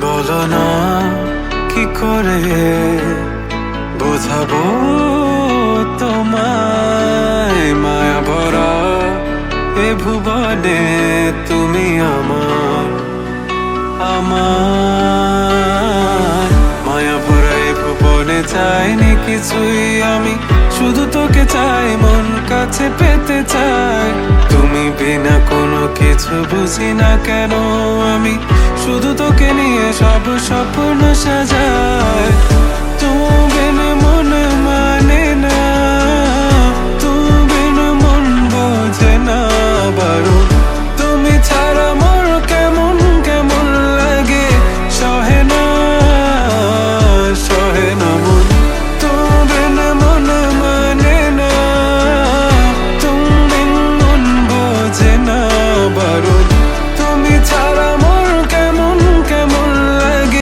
বলো না কি করে বোঝাবো তোমায়, মায়া ভরা এ ভুবনে তুমি আমার আমার মায়া ভরা এ ভুবনে চাইনি কিছুই আমি, শুধু তোকে চাই, মন কাছে পেতে চাই। তুমি বিনা কোনো কিছু বুঝি না কেন আমি, শুধু তোকে নিয়ে সব স্বপ্ন সাজাই। তুমি